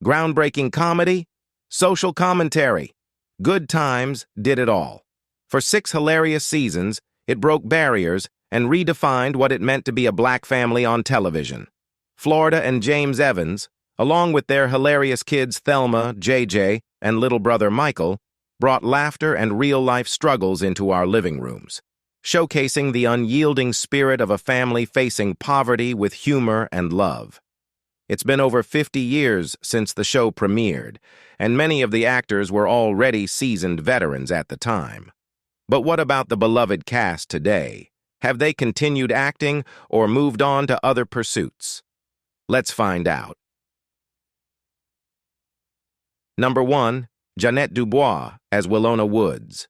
Groundbreaking comedy? Social commentary? Good Times did it all. For 6 hilarious seasons, it broke barriers and redefined what it meant to be a black family on television. Florida and James Evans, along with their hilarious kids Thelma, JJ, and little brother Michael, brought laughter and real-life struggles into our living rooms, showcasing the unyielding spirit of a family facing poverty with humor and love. It's been over 50 years since the show premiered, and many of the actors were already seasoned veterans at the time. But what about the beloved cast today? Have they continued acting or moved on to other pursuits? Let's find out. Number 1. Janette Dubois as Wona Woods,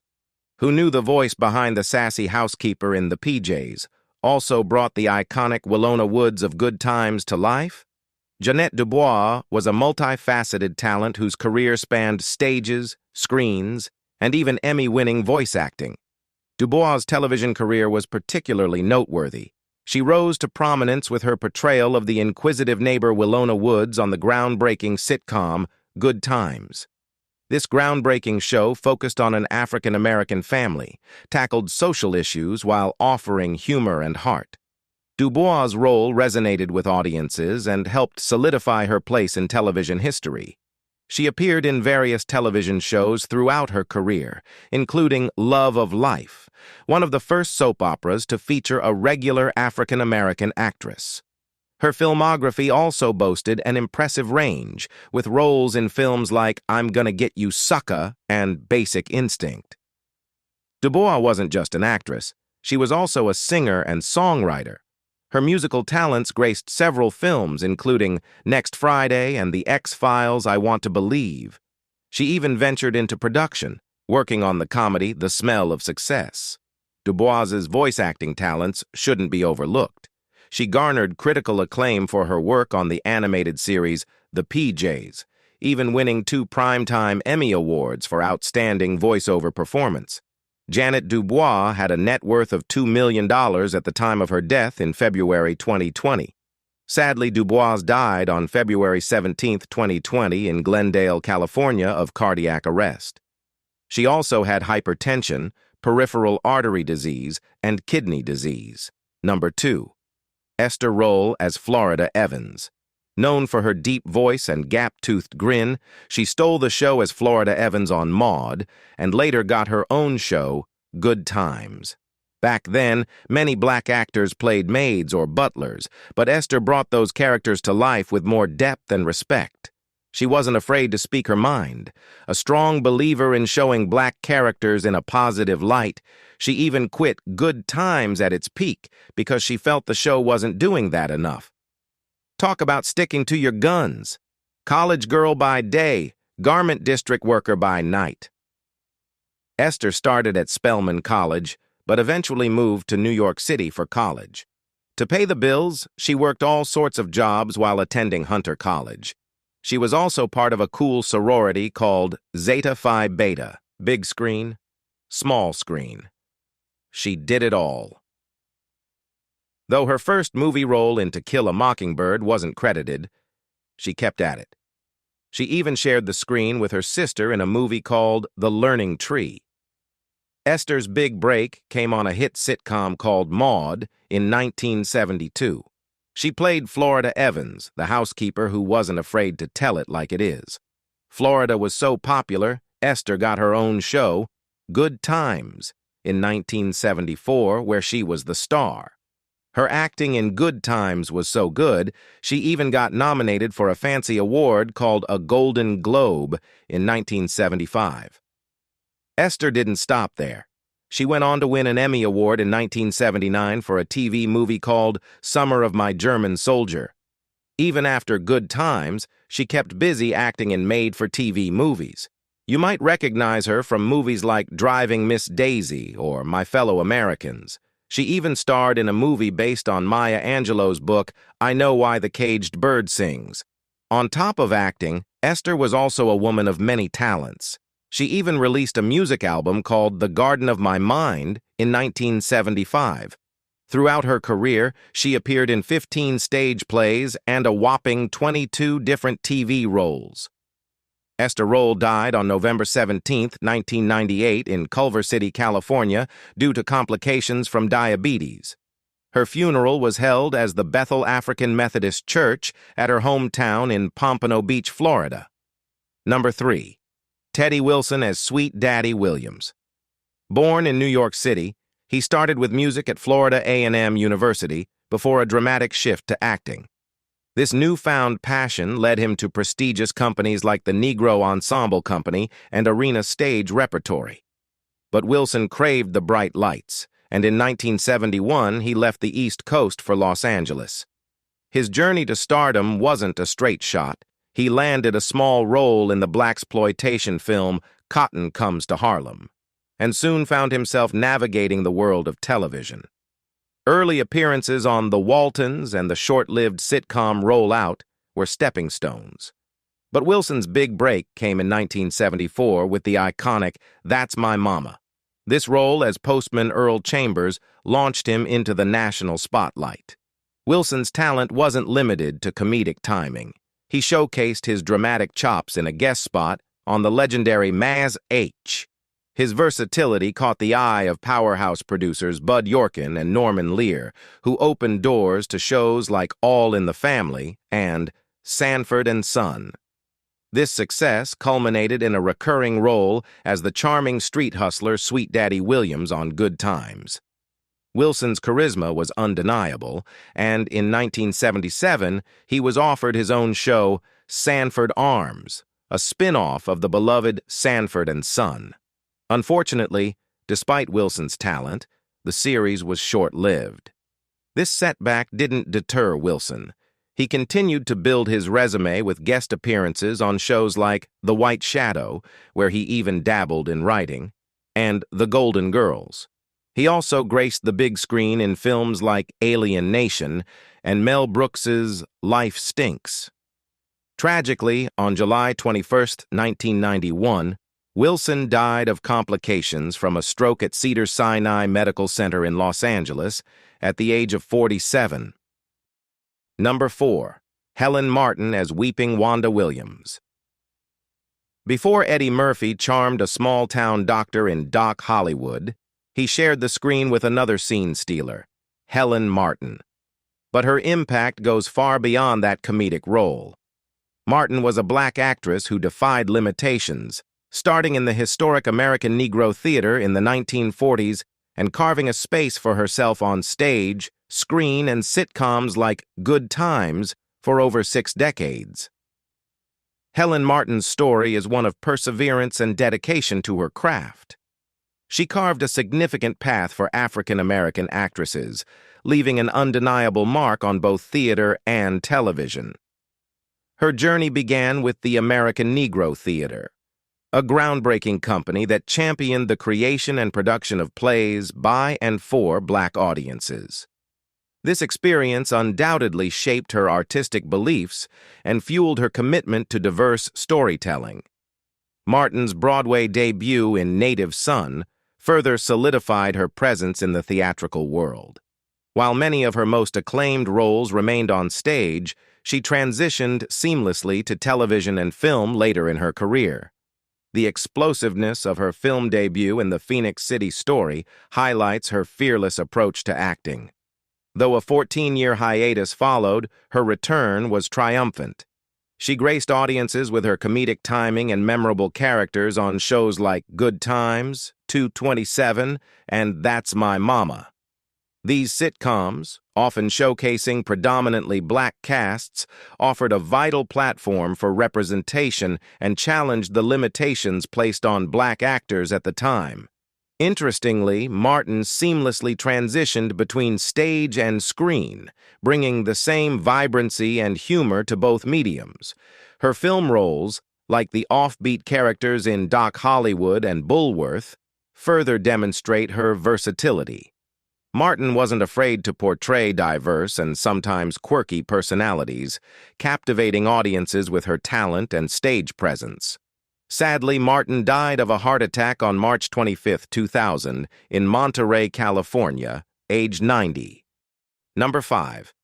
who knew the voice behind the sassy housekeeper in the PJs, also brought the iconic Wona Woods of Good Times to life? Janette Dubois was a multifaceted talent whose career spanned stages, screens, and even Emmy-winning voice acting. Dubois' television career was particularly noteworthy. She rose to prominence with her portrayal of the inquisitive neighbor Wona Woods on the groundbreaking sitcom Good Times. This groundbreaking show focused on an African-American family, tackled social issues while offering humor and heart. Dubois' role resonated with audiences and helped solidify her place in television history. She appeared in various television shows throughout her career, including Love of Life, one of the first soap operas to feature a regular African-American actress. Her filmography also boasted an impressive range, with roles in films like I'm Gonna Get You Sucka and Basic Instinct. Dubois wasn't just an actress, she was also a singer and songwriter. Her musical talents graced several films, including Next Friday and The X-Files: I Want to Believe. She even ventured into production, working on the comedy The Smell of Success. Dubois's voice acting talents shouldn't be overlooked. She garnered critical acclaim for her work on the animated series The PJs, even winning 2 Primetime Emmy Awards for outstanding voiceover performance. Janette Dubois had a net worth of $2 million at the time of her death in February 2020. Sadly, Dubois died on February 17, 2020 in Glendale, California, of cardiac arrest. She also had hypertension, peripheral artery disease, and kidney disease. Number 2. Esther role as Florida Evans. Known for her deep voice and gap-toothed grin, she stole the show as Florida Evans on Maude, and later got her own show, Good Times. Back then, many black actors played maids or butlers, but Esther brought those characters to life with more depth and respect. She wasn't afraid to speak her mind. A strong believer in showing black characters in a positive light, she even quit Good Times at its peak because she felt the show wasn't doing that enough. Talk about sticking to your guns. College girl by day, garment district worker by night. Esther started at Spelman College, but eventually moved to New York City for college. To pay the bills, she worked all sorts of jobs while attending Hunter College. She was also part of a cool sorority called Zeta Phi Beta, big screen, small screen. She did it all. Though her first movie role in To Kill a Mockingbird wasn't credited, she kept at it. She even shared the screen with her sister in a movie called The Learning Tree. Esther's big break came on a hit sitcom called Maude in 1972. She played Florida Evans, the housekeeper who wasn't afraid to tell it like it is. Florida was so popular, Esther got her own show, Good Times, in 1974, where she was the star. Her acting in Good Times was so good, she even got nominated for a fancy award called a Golden Globe in 1975. Esther didn't stop there. She went on to win an Emmy Award in 1979 for a TV movie called Summer of My German Soldier. Even after Good Times, she kept busy acting in made-for-TV movies. You might recognize her from movies like Driving Miss Daisy or My Fellow Americans. She even starred in a movie based on Maya Angelou's book, I Know Why the Caged Bird Sings. On top of acting, Esther was also a woman of many talents. She even released a music album called The Garden of My Mind in 1975. Throughout her career, she appeared in 15 stage plays and a whopping 22 different TV roles. Esther died on November 17, 1998, in Culver City, California, due to complications from diabetes. Her funeral was held as the Bethel African Methodist Church at her hometown in Pompano Beach, Florida. Number 3. Teddy Wilson as Sweet Daddy Williams. Born in New York City, he started with music at Florida A&M University before a dramatic shift to acting. This newfound passion led him to prestigious companies like the Negro Ensemble Company and Arena Stage Repertory. But Wilson craved the bright lights, and in 1971 he left the East Coast for Los Angeles. His journey to stardom wasn't a straight shot. He landed a small role in the blaxploitation film Cotton Comes to Harlem, and soon found himself navigating the world of television. Early appearances on The Waltons and the short-lived sitcom Roll Out were stepping stones. But Wilson's big break came in 1974 with the iconic That's My Mama. This role as Postman Earl Chambers launched him into the national spotlight. Wilson's talent wasn't limited to comedic timing. He showcased his dramatic chops in a guest spot on the legendary Maz H. His versatility caught the eye of powerhouse producers Bud Yorkin and Norman Lear, who opened doors to shows like All in the Family and Sanford and Son. This success culminated in a recurring role as the charming street hustler Sweet Daddy Williams on Good Times. Wilson's charisma was undeniable, and in 1977 he was offered his own show, Sanford Arms, a spin-off of the beloved Sanford and Son. Unfortunately, despite Wilson's talent, the series was short-lived. This setback didn't deter Wilson. He continued to build his resume with guest appearances on shows like The White Shadow, where he even dabbled in writing, and The Golden Girls. He also graced the big screen in films like Alien Nation and Mel Brooks's Life Stinks. Tragically, on July 21, 1991, Wilson died of complications from a stroke at Cedars-Sinai Medical Center in Los Angeles at the age of 47. Number 4. Helen Martin as Weeping Wanda Williams. Before Eddie Murphy charmed a small-town doctor in Doc Hollywood, he shared the screen with another scene stealer, Helen Martin. But her impact goes far beyond that comedic role. Martin was a black actress who defied limitations, starting in the historic American Negro Theater in the 1940s and carving a space for herself on stage, screen, and sitcoms like Good Times for over 6 decades. Helen Martin's story is one of perseverance and dedication to her craft. She carved a significant path for African American actresses, leaving an undeniable mark on both theater and television. Her journey began with the American Negro Theater, a groundbreaking company that championed the creation and production of plays by and for black audiences. This experience undoubtedly shaped her artistic beliefs and fueled her commitment to diverse storytelling. Martin's Broadway debut in Native Son further solidified her presence in the theatrical world. While many of her most acclaimed roles remained on stage, she transitioned seamlessly to television and film later in her career. The explosiveness of her film debut in The Phoenix City Story highlights her fearless approach to acting. Though a 14-year hiatus followed, her return was triumphant. She graced audiences with her comedic timing and memorable characters on shows like Good Times, 227, and That's My Mama. These sitcoms, often showcasing predominantly black casts, offered a vital platform for representation and challenged the limitations placed on black actors at the time. Interestingly, Martin seamlessly transitioned between stage and screen, bringing the same vibrancy and humor to both mediums. Her film roles, like the offbeat characters in Doc Hollywood and Bulworth, further demonstrate her versatility. Martin wasn't afraid to portray diverse and sometimes quirky personalities, captivating audiences with her talent and stage presence. Sadly, Martin died of a heart attack on March 25, 2000, in Monterey, California, age 90. Number 5.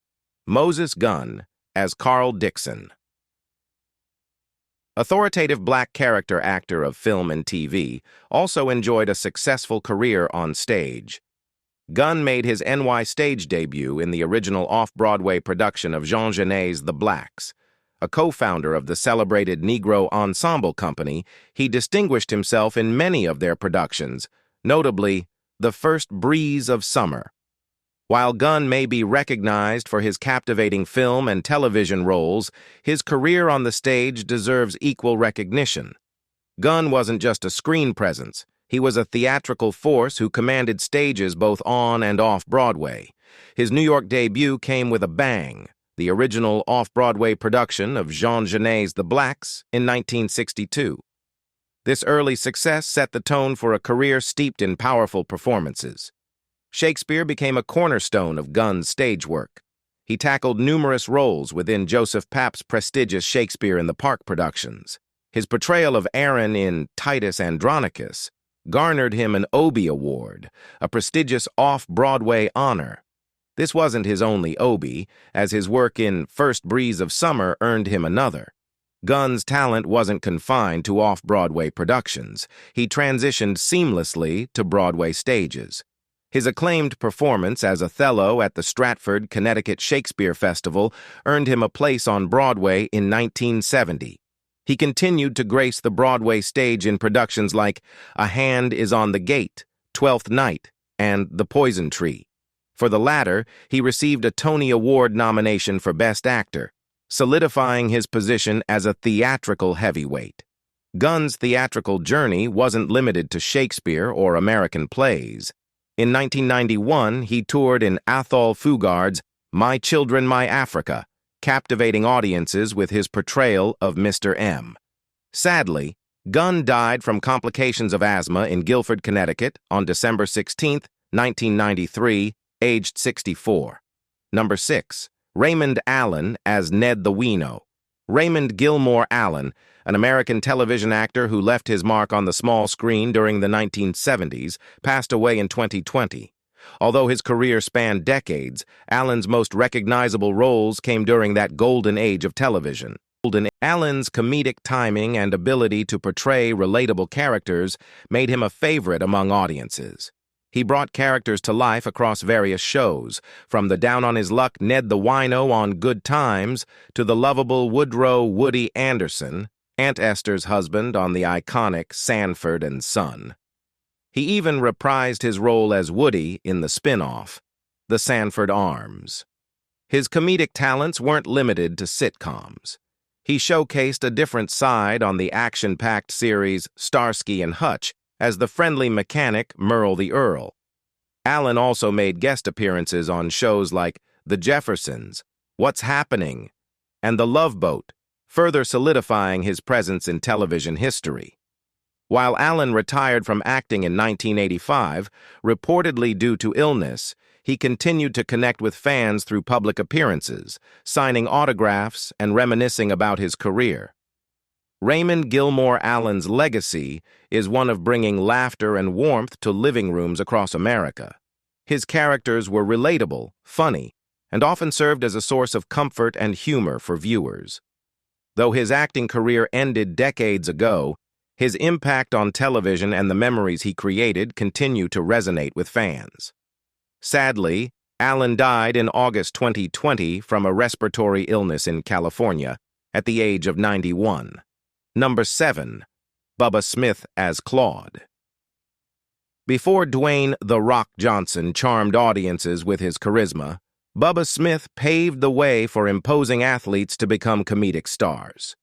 Moses Gunn as Carl Dixon. Authoritative black character actor of film and TV, also enjoyed a successful career on stage. Gunn made his NY stage debut in the original off-Broadway production of Jean Genet's The Blacks. A co-founder of the celebrated Negro Ensemble Company, he distinguished himself in many of their productions, notably The First Breeze of Summer. While Gunn may be recognized for his captivating film and television roles, his career on the stage deserves equal recognition. Gunn wasn't just a screen presence. He was a theatrical force who commanded stages both on and off Broadway. His New York debut came with a bang, the original off-Broadway production of Jean Genet's The Blacks in 1962. This early success set the tone for a career steeped in powerful performances. Shakespeare became a cornerstone of Gunn's stage work. He tackled numerous roles within Joseph Papp's prestigious Shakespeare in the Park productions. His portrayal of Aaron in Titus Andronicus garnered him an Obie Award, a prestigious off-Broadway honor. This wasn't his only Obie, as his work in First Breeze of Summer earned him another. Gunn's talent wasn't confined to off-Broadway productions. He transitioned seamlessly to Broadway stages. His acclaimed performance as Othello at the Stratford, Connecticut Shakespeare Festival earned him a place on Broadway in 1970. He continued to grace the Broadway stage in productions like A Hand is on the Gate, Twelfth Night, and The Poison Tree. For the latter, he received a Tony Award nomination for Best Actor, solidifying his position as a theatrical heavyweight. Gunn's theatrical journey wasn't limited to Shakespeare or American plays. In 1991, he toured in Athol Fugard's My Children, My Africa, captivating audiences with his portrayal of Mr. M. Sadly, Gunn died from complications of asthma in Guilford, Connecticut on December 16, 1993, aged 64. Number 6. Raymond Allen as Ned the Weeno. Raymond Gilmore Allen, an American television actor who left his mark on the small screen during the 1970s, passed away in 2020. Although his career spanned decades, Allen's most recognizable roles came during that golden age of television. Allen's comedic timing and ability to portray relatable characters made him a favorite among audiences. He brought characters to life across various shows, from the down-on-his-luck Ned the Wino on Good Times to the lovable Woodrow Woody Anderson, Aunt Esther's husband on the iconic Sanford and Son. He even reprised his role as Woody in the spin-off, The Sanford Arms. His comedic talents weren't limited to sitcoms. He showcased a different side on the action-packed series Starsky and Hutch as the friendly mechanic Merle the Earl. Allen also made guest appearances on shows like The Jeffersons, What's Happening, and The Love Boat, further solidifying his presence in television history. While Allen retired from acting in 1985, reportedly due to illness, he continued to connect with fans through public appearances, signing autographs and reminiscing about his career. Raymond Gilmore Allen's legacy is one of bringing laughter and warmth to living rooms across America. His characters were relatable, funny, and often served as a source of comfort and humor for viewers. Though his acting career ended decades ago, his impact on television and the memories he created continue to resonate with fans. Sadly, Allen died in August 2020 from a respiratory illness in California at the age of 91. Number 7. Bubba Smith as Claude. Before Dwayne "The Rock" Johnson charmed audiences with his charisma, Bubba Smith paved the way for imposing athletes to become comedic stars.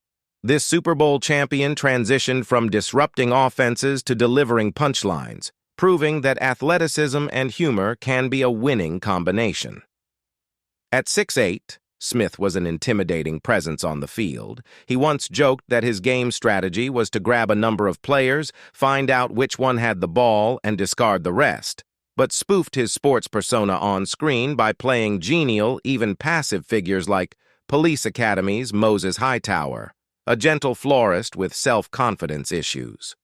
This Super Bowl champion transitioned from disrupting offenses to delivering punchlines, proving that athleticism and humor can be a winning combination. At 6'8", Smith was an intimidating presence on the field. He once joked that his game strategy was to grab a number of players, find out which one had the ball, and discard the rest, but spoofed his sports persona on screen by playing genial, even passive figures like Police Academy's Moses Hightower, a gentle florist with self-confidence issues.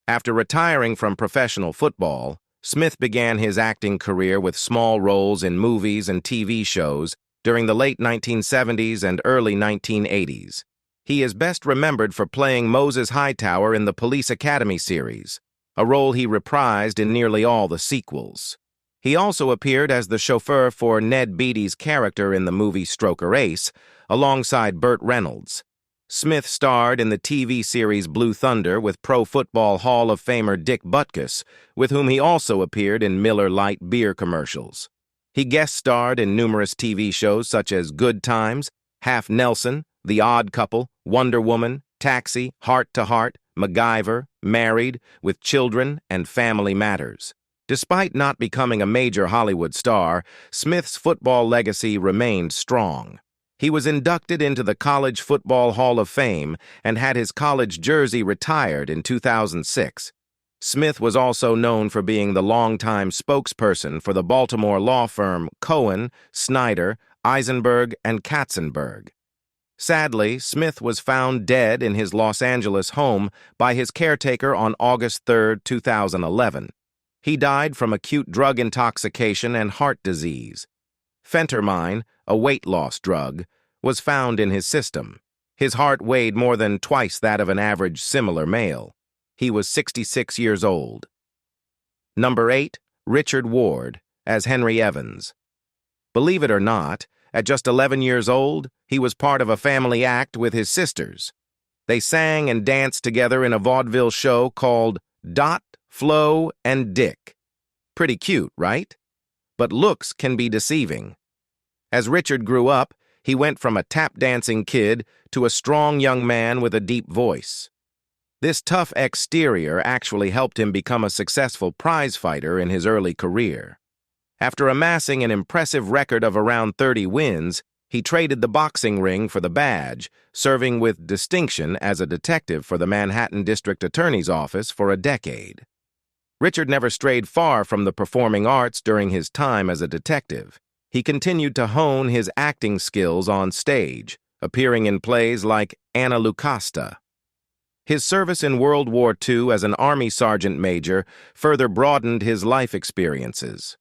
After retiring from professional football, Smith began his acting career with small roles in movies and TV shows during the late 1970s and early 1980s. He is best remembered for playing Moses Hightower in the Police Academy series, a role he reprised in nearly all the sequels. He also appeared as the chauffeur for Ned Beatty's character in the movie Stroker Ace, alongside Burt Reynolds. Smith starred in the TV series Blue Thunder with Pro Football Hall of Famer Dick Butkus, with whom he also appeared in Miller Lite beer commercials. He guest starred in numerous TV shows such as Good Times, Half Nelson, The Odd Couple, Wonder Woman, Taxi, Heart to Heart, MacGyver, Married, With Children, and Family Matters. Despite not becoming a major Hollywood star, Smith's football legacy remained strong. He was inducted into the College Football Hall of Fame and had his college jersey retired in 2006. Smith was also known for being the longtime spokesperson for the Baltimore law firm Cohen, Snyder, Eisenberg, and Katzenberg. Sadly, Smith was found dead in his Los Angeles home by his caretaker on August 3, 2011. He died from acute drug intoxication and heart disease. Phentermine, a weight loss drug, was found in his system. His heart weighed more than twice that of an average similar male. He was 66 years old. Number 8, Richard Ward, as Henry Evans. Believe it or not, at just 11 years old, he was part of a family act with his sisters. They sang and danced together in a vaudeville show called Dot, Flo, and Dick. Pretty cute, right? But looks can be deceiving. As Richard grew up, he went from a tap-dancing kid to a strong young man with a deep voice. This tough exterior actually helped him become a successful prize fighter in his early career. After amassing an impressive record of around 30 wins, he traded the boxing ring for the badge, serving with distinction as a detective for the Manhattan District Attorney's Office for a decade. Richard never strayed far from the performing arts during his time as a detective. He continued to hone his acting skills on stage, appearing in plays like Anna Lucasta. His service in World War II as an Army sergeant major further broadened his life experiences.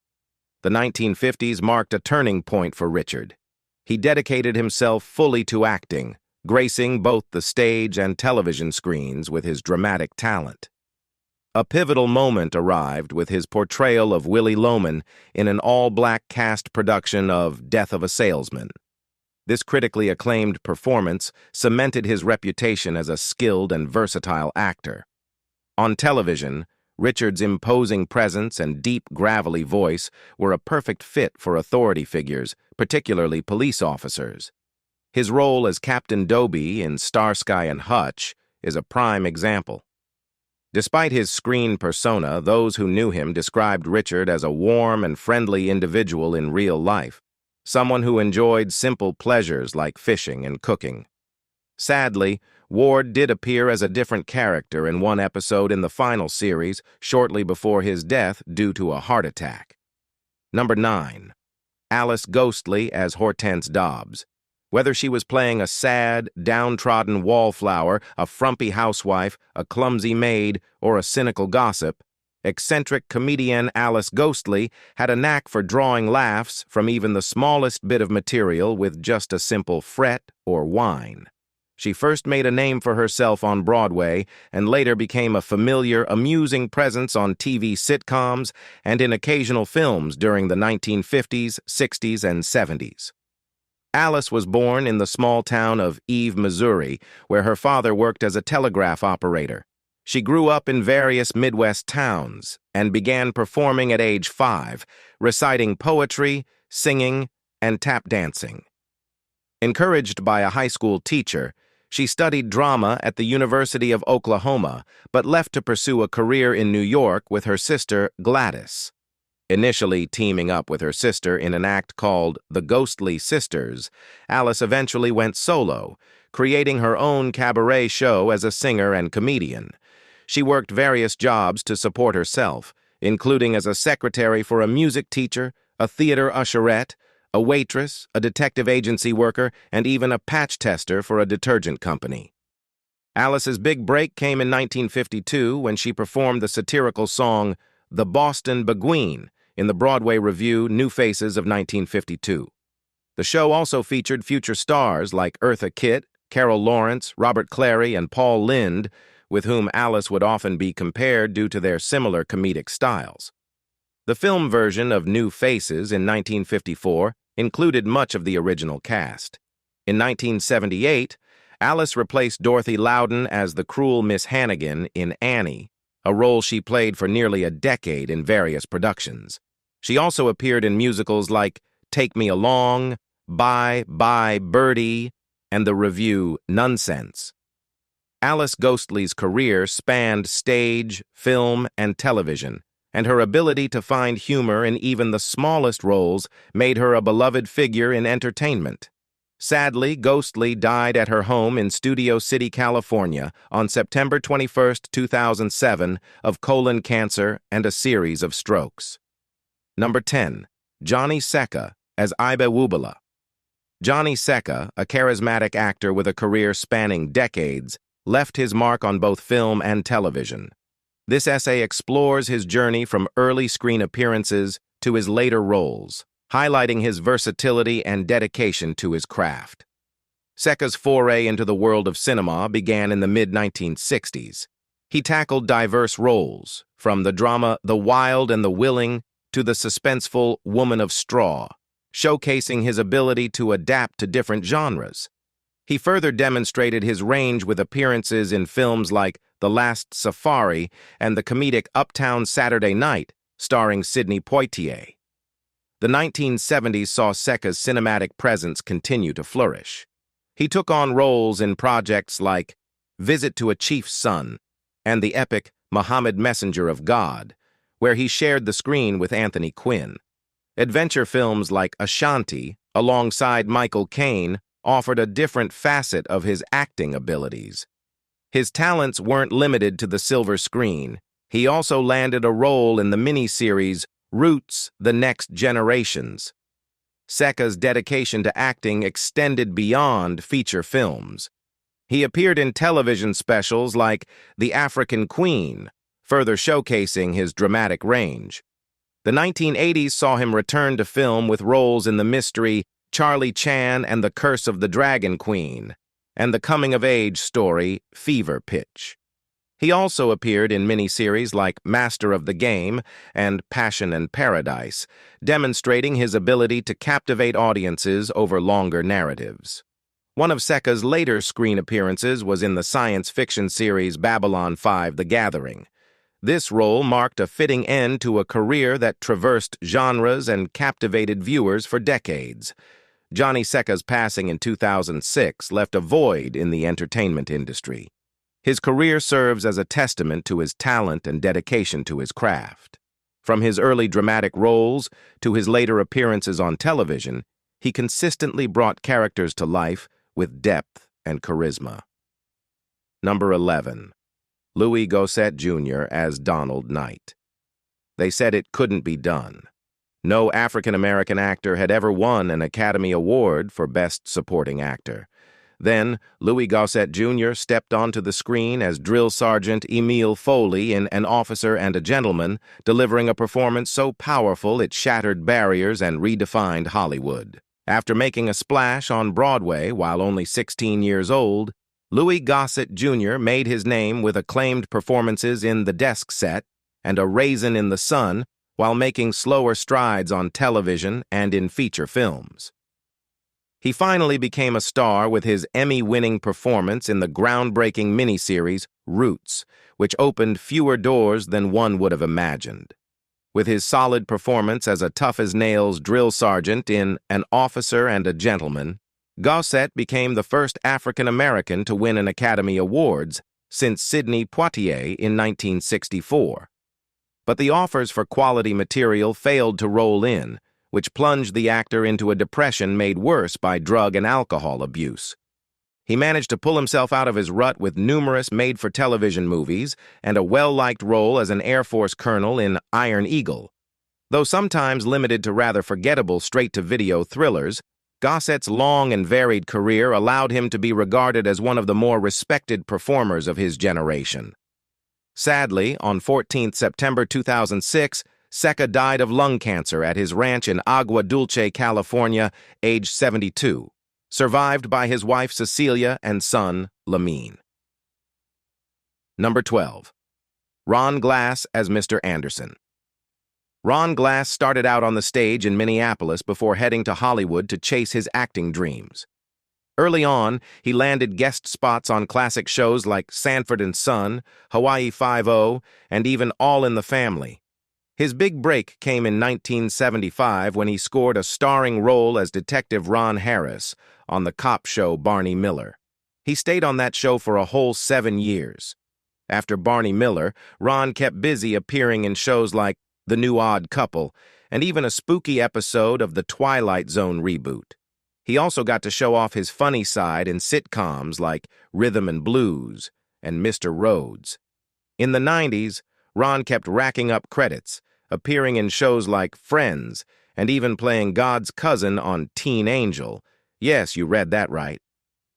The 1950s marked a turning point for Richard. He dedicated himself fully to acting, gracing both the stage and television screens with his dramatic talent. A pivotal moment arrived with his portrayal of Willie Loman in an all-black cast production of Death of a Salesman. This critically acclaimed performance cemented his reputation as a skilled and versatile actor. On television, Richard's imposing presence and deep, gravelly voice were a perfect fit for authority figures, particularly police officers. His role as Captain Doby in Starsky and Hutch is a prime example. Despite his screen persona, those who knew him described Richard as a warm and friendly individual in real life, someone who enjoyed simple pleasures like fishing and cooking. Sadly, Ward did appear as a different character in one episode in the final series shortly before his death due to a heart attack. Number 9. Alice Ghostley as Hortense Dobbs. Whether she was playing a sad, downtrodden wallflower, a frumpy housewife, a clumsy maid, or a cynical gossip, eccentric comedian Alice Ghostley had a knack for drawing laughs from even the smallest bit of material with just a simple fret or whine. She first made a name for herself on Broadway and later became a familiar, amusing presence on TV sitcoms and in occasional films during the 1950s, 60s, and 70s. Alice was born in the small town of Eve, Missouri, where her father worked as a telegraph operator. She grew up in various Midwest towns and began performing at age 5, reciting poetry, singing, and tap dancing. Encouraged by a high school teacher, she studied drama at the University of Oklahoma, but left to pursue a career in New York with her sister, Gladys. Initially teaming up with her sister in an act called The Ghostley Sisters, Alice eventually went solo, creating her own cabaret show as a singer and comedian. She worked various jobs to support herself, including as a secretary for a music teacher, a theater usherette, a waitress, a detective agency worker, and even a patch tester for a detergent company. Alice's big break came in 1952 when she performed the satirical song the Boston Beguine in the Broadway revue New Faces of 1952. The show also featured future stars like Eartha Kitt, Carol Lawrence, Robert Clary, and Paul Lynde, with whom Alice would often be compared due to their similar comedic styles. The film version of New Faces in 1954 included much of the original cast. In 1978, Alice replaced Dorothy Loudon as the cruel Miss Hannigan in Annie, a role she played for nearly a decade in various productions. She also appeared in musicals like Take Me Along, Bye, Bye, Birdie, and the revue Nonsense. Alice Ghostley's career spanned stage, film, and television, and her ability to find humor in even the smallest roles made her a beloved figure in entertainment. Sadly, Ghostley died at her home in Studio City, California on September 21, 2007, of colon cancer and a series of strokes. Number 10. Johnny Secca as Ibe Wubala. Johnny Secca, a charismatic actor with a career spanning decades, left his mark on both film and television. This essay explores his journey from early screen appearances to his later roles, highlighting his versatility and dedication to his craft. Secca's foray into the world of cinema began in the mid-1960s. He tackled diverse roles, from the drama The Wild and the Willing to the suspenseful Woman of Straw, showcasing his ability to adapt to different genres. He further demonstrated his range with appearances in films like The Last Safari and the comedic Uptown Saturday Night, starring Sidney Poitier. The 1970s saw Secca's cinematic presence continue to flourish. He took on roles in projects like Visit to a Chief's Son and the epic Muhammad Messenger of God, where he shared the screen with Anthony Quinn. Adventure films like Ashanti, alongside Michael Caine, offered a different facet of his acting abilities. His talents weren't limited to the silver screen. He also landed a role in the miniseries Roots: The Next Generations. Secca's dedication to acting extended beyond feature films. He appeared in television specials like The African Queen, further showcasing his dramatic range. The 1980s saw him return to film with roles in the mystery Charlie Chan and the Curse of the Dragon Queen, and the coming-of-age story Fever Pitch. He also appeared in miniseries like Master of the Game and Passion and Paradise, demonstrating his ability to captivate audiences over longer narratives. One of Secca's later screen appearances was in the science fiction series Babylon 5: The Gathering. This role marked a fitting end to a career that traversed genres and captivated viewers for decades. Johnny Secca's passing in 2006 left a void in the entertainment industry. His career serves as a testament to his talent and dedication to his craft. From his early dramatic roles to his later appearances on television, he consistently brought characters to life with depth and charisma. Number 11. Louie Gossett Jr. as Donald Knight. They said it couldn't be done. No African-American actor had ever won an Academy Award for Best Supporting Actor. Then, Louie Gossett Jr. stepped onto the screen as Drill Sergeant Emile Foley in An Officer and a Gentleman, delivering a performance so powerful it shattered barriers and redefined Hollywood. After making a splash on Broadway while only 16 years old, Louie Gossett Jr. made his name with acclaimed performances in The Desk Set and A Raisin in the Sun, while making slower strides on television and in feature films. He finally became a star with his Emmy-winning performance in the groundbreaking miniseries Roots, which opened fewer doors than one would have imagined. With his solid performance as a tough-as-nails drill sergeant in An Officer and a Gentleman, Gossett became the first African-American to win an Academy Awards since Sidney Poitier in 1964. But the offers for quality material failed to roll in, which plunged the actor into a depression made worse by drug and alcohol abuse. He managed to pull himself out of his rut with numerous made-for-television movies and a well-liked role as an Air Force colonel in Iron Eagle. Though sometimes limited to rather forgettable straight-to-video thrillers, Gossett's long and varied career allowed him to be regarded as one of the more respected performers of his generation. Sadly, on 14th September 2006, Seca died of lung cancer at his ranch in Agua Dulce, California, age 72, survived by his wife Cecilia and son Lamine. Number 12. Ron Glass as Mr. Anderson. Ron Glass started out on the stage in Minneapolis before heading to Hollywood to chase his acting dreams. Early on, he landed guest spots on classic shows like Sanford and Son, Hawaii Five-0, and even All in the Family. His big break came in 1975 when he scored a starring role as Detective Ron Harris on the cop show Barney Miller. He stayed on that show for a whole 7 years. After Barney Miller, Ron kept busy appearing in shows like The New Odd Couple and even a spooky episode of the Twilight Zone reboot. He also got to show off his funny side in sitcoms like Rhythm and Blues and Mr. Rhodes. In the 90s, Ron kept racking up credits, appearing in shows like Friends and even playing God's cousin on Teen Angel. Yes, you read that right.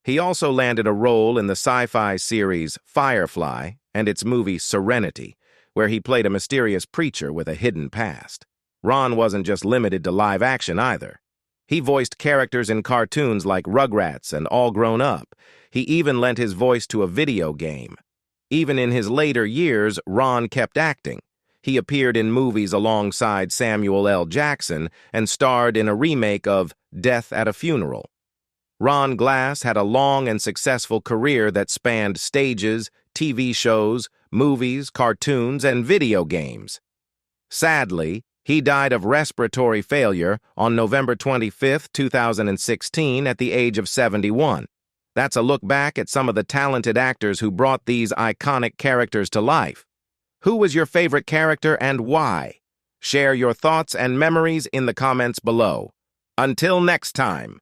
He also landed a role in the sci-fi series Firefly and its movie Serenity, where he played a mysterious preacher with a hidden past. Ron wasn't just limited to live action either. He voiced characters in cartoons like Rugrats and All Grown Up. He even lent his voice to a video game. Even in his later years, Ron kept acting. He appeared in movies alongside Samuel L. Jackson and starred in a remake of Death at a Funeral. Ron Glass had a long and successful career that spanned stages, TV shows, movies, cartoons, and video games. Sadly, he died of respiratory failure on November 25, 2016, at the age of 71. That's a look back at some of the talented actors who brought these iconic characters to life. Who was your favorite character and why? Share your thoughts and memories in the comments below. Until next time.